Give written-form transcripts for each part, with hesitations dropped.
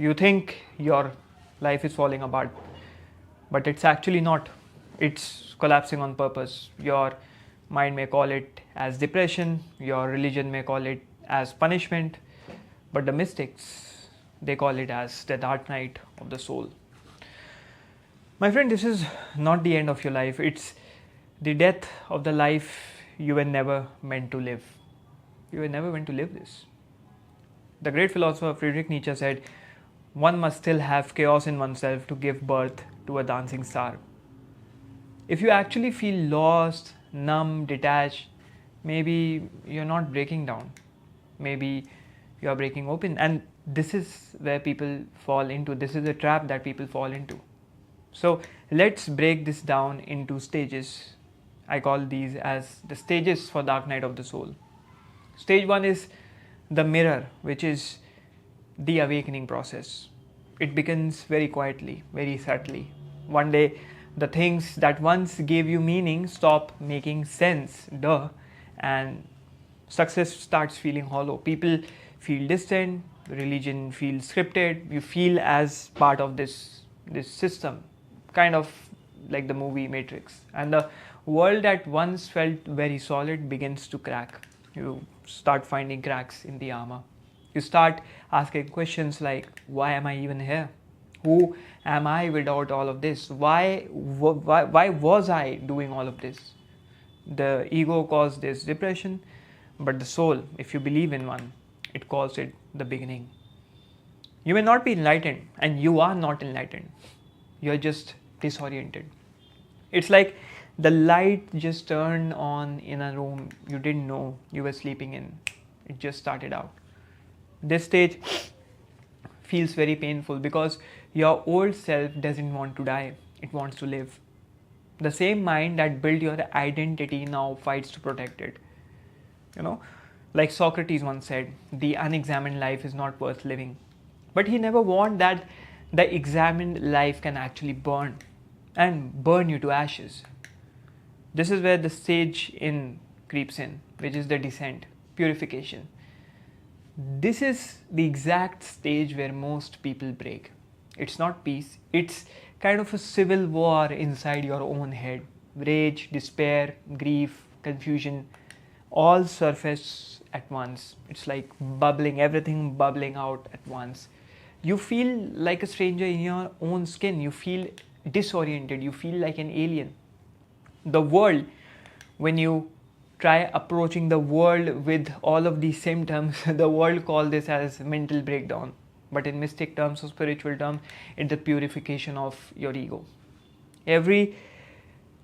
You think your life is falling apart, but it's actually not. It's collapsing on purpose. Your mind may call it as depression, your religion may call it as punishment, but the mystics, they call it as the dark night of the soul. My friend, this is not the end of your life, it's the death of the life you were never meant to live. You were never meant to live this. The great philosopher Friedrich Nietzsche said, one must still have chaos in oneself to give birth to a dancing star. If you actually feel lost, numb, detached, maybe you're not breaking down. Maybe you're breaking open. And this is where people fall into. This is a trap that people fall into. So let's break this down into stages. I call these as the stages for dark night of the soul. Stage 1 is the mirror, which is the awakening process. It begins very quietly, very subtly. One day, the things that once gave you meaning stop making sense, and success starts feeling hollow. People feel distant, religion feels scripted, you feel as part of this system, kind of like the movie Matrix. And the world that once felt very solid begins to crack. You start finding cracks in the armor. You start asking questions like, why am I even here? Who am I without all of this? Why was I doing all of this? The ego caused this depression, but the soul, if you believe in one, it calls it the beginning. You may not be enlightened, and you are not enlightened. You're just disoriented. It's like the light just turned on in a room you didn't know you were sleeping in. It just started out. This stage feels very painful because your old self doesn't want to die, it wants to live. The same mind that built your identity now fights to protect it. Like Socrates once said, the unexamined life is not worth living. But he never warned that the examined life can actually burn and burn you to ashes. This is where the stage in creeps in, which is the descent, purification. This is the exact stage where most people break. It's not peace, it's kind of a civil war inside your own head. Rage, despair, grief, confusion all surface at once. It's like bubbling, everything bubbling out at once. You feel like a stranger in your own skin. You feel disoriented. You feel like an alien. The world, when you try approaching the world with all of these symptoms, the world calls this as mental breakdown. But in mystic terms or spiritual terms, it's the purification of your ego. Every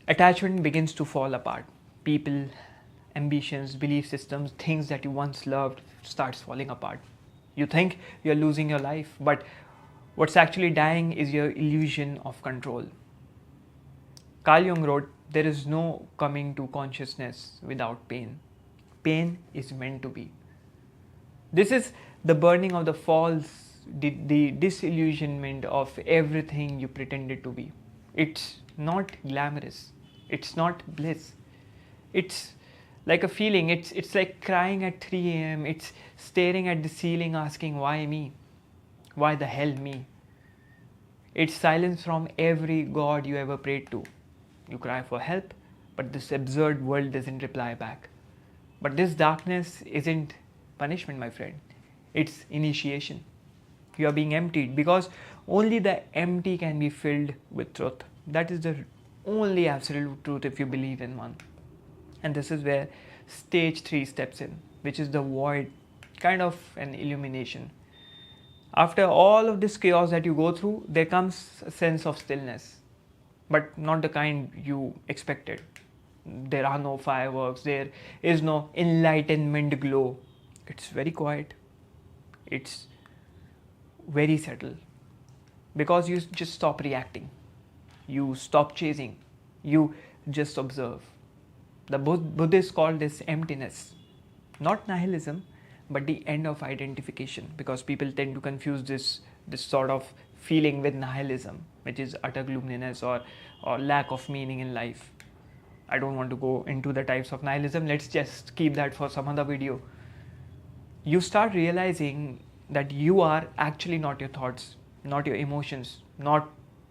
attachment begins to fall apart. People, ambitions, belief systems, things that you once loved starts falling apart. You think you're losing your life, but what's actually dying is your illusion of control. Carl Jung wrote, there is no coming to consciousness without pain. Pain is meant to be. This is the burning of the false, the disillusionment of everything you pretended to be. It's not glamorous. It's not bliss. It's like a feeling. It's like crying at 3 a.m. It's staring at the ceiling asking, why me? Why the hell me? It's silence from every god you ever prayed to. You cry for help, but this absurd world doesn't reply back. But this darkness isn't punishment, my friend. It's initiation. You are being emptied because only the empty can be filled with truth. That is the only absolute truth if you believe in one. And this is where stage 3 steps in, which is the void, kind of an illumination. After all of this chaos that you go through, there comes a sense of stillness, but not the kind you expected. There are no fireworks, there is no enlightenment glow. It's very quiet. It's very subtle. Because you just stop reacting. You stop chasing. You just observe. The Buddhists call this emptiness. Not nihilism, but the end of identification. Because people tend to confuse this sort of feeling with nihilism, which is utter gloominess or lack of meaning in life. I don't want to go into the types of nihilism. Let's just keep that for some other video. You start realizing that you are actually not your thoughts, not your emotions, not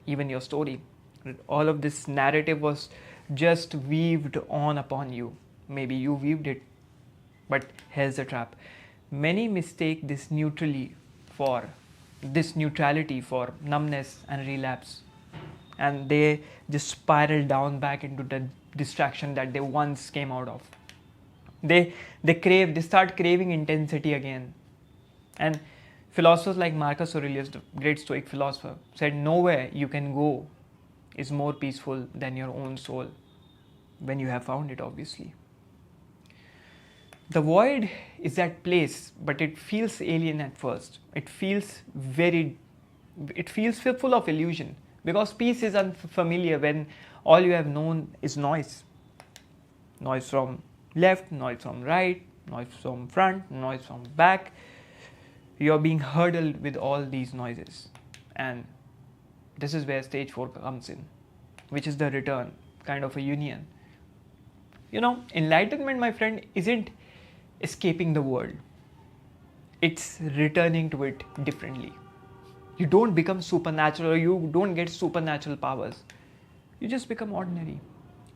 even your story. All of this narrative was just weaved on upon you. Maybe you weaved it, but here's the trap. Many mistake for this neutrality for numbness and relapse, and they just spiral down back into the distraction that they once came out of. They start craving intensity again. And philosophers like Marcus Aurelius, the great Stoic philosopher, said nowhere you can go is more peaceful than your own soul, when you have found it, obviously. The void is that place, but it feels alien at first. It feels full of illusion, because peace is unfamiliar when all you have known is noise. Noise from left, noise from right, noise from front, noise from back. You're being hurdled with all these noises. And this is where stage 4 comes in, which is the return, kind of a union. Enlightenment, my friend, isn't escaping the world. It's returning to it differently. You don't become supernatural, or you don't get supernatural powers. You just become ordinary,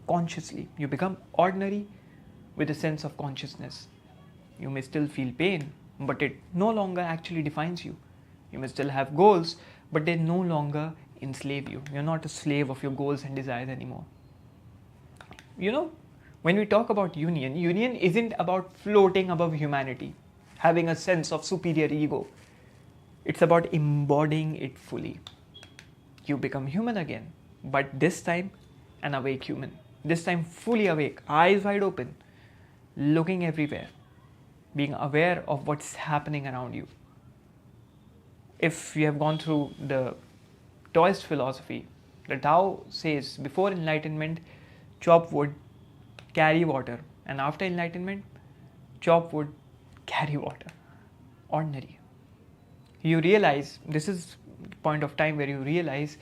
consciously. You become ordinary with a sense of consciousness. You may still feel pain, but it no longer actually defines you. You may still have goals, but they no longer enslave you. You're not a slave of your goals and desires anymore. When we talk about union isn't about floating above humanity, having a sense of superior ego. It's about embodying it fully. You become human again, but this time an awake human. This time fully awake, eyes wide open, looking everywhere, being aware of what's happening around you. If you have gone through the Taoist philosophy, the Tao says before enlightenment, chop wood, carry water, and after enlightenment, chop wood, carry water. Ordinary. You realize, this is the point of time where you realize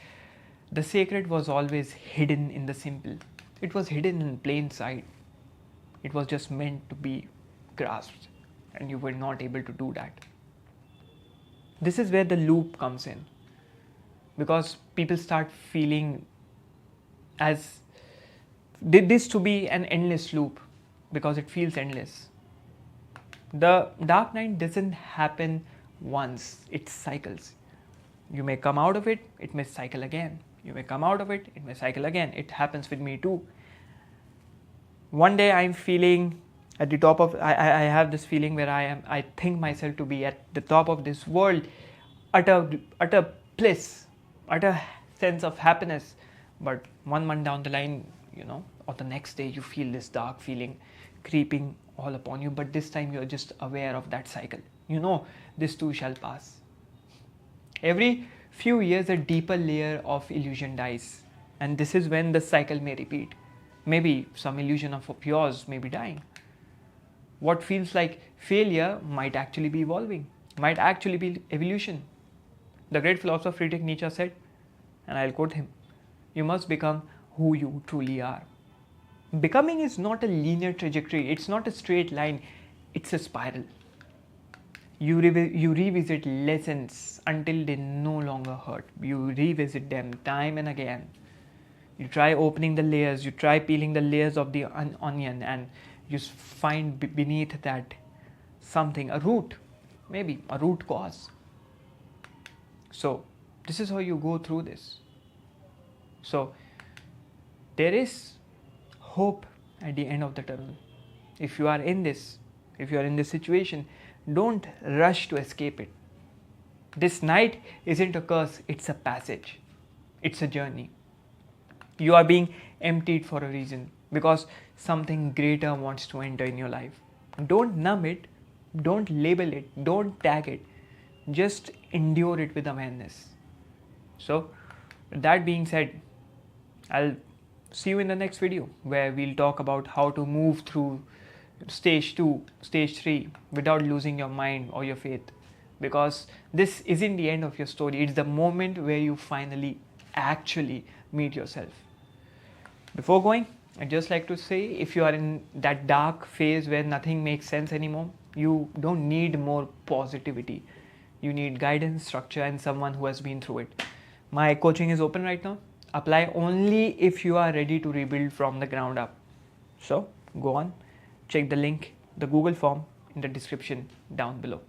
the sacred was always hidden in the simple. It was hidden in plain sight. It was just meant to be grasped, and you were not able to do that. This is where the loop comes in, because people start feeling as this to be an endless loop, because it feels endless. The dark night doesn't happen once, it cycles. You may come out of it, it may cycle again. You may come out of it, it may cycle again. It happens with me too. One day I'm feeling at the top of, I have this feeling where I think myself to be at the top of this world, utter bliss, utter sense of happiness. But 1 month down the line, or the next day, you feel this dark feeling creeping all upon you, but this time you're just aware of that cycle. This too shall pass. Every few years, a deeper layer of illusion dies, and this is when the cycle may repeat. Maybe some illusion of yours may be dying. What feels like failure might actually be evolving, might actually be evolution. The great philosopher Friedrich Nietzsche said, and I'll quote him, "You must become who you truly are." Becoming is not a linear trajectory, it's not a straight line, it's a spiral. You revisit lessons until they no longer hurt. You revisit them time and again. You try opening the layers, you try peeling the layers of the onion, and you find beneath that something, a root, maybe a root cause. So this is how you go through this. So there is hope at the end of the tunnel. If you are in this situation, don't rush to escape it. This night isn't a curse, it's a passage. It's a journey. You are being emptied for a reason, because something greater wants to enter in your life. Don't numb it, don't label it, don't tag it. Just endure it with awareness. So, with that being said, I'll see you in the next video, where we'll talk about how to move through stage 2, stage 3 without losing your mind or your faith. Because this isn't the end of your story, it's the moment where you finally actually meet yourself. Before going, I'd just like to say, if you are in that dark phase where nothing makes sense anymore, you don't need more positivity. You need guidance, structure, and someone who has been through it. My coaching is open right now. Apply only if you are ready to rebuild from the ground up. So go on, check the link, the Google form in the description down below.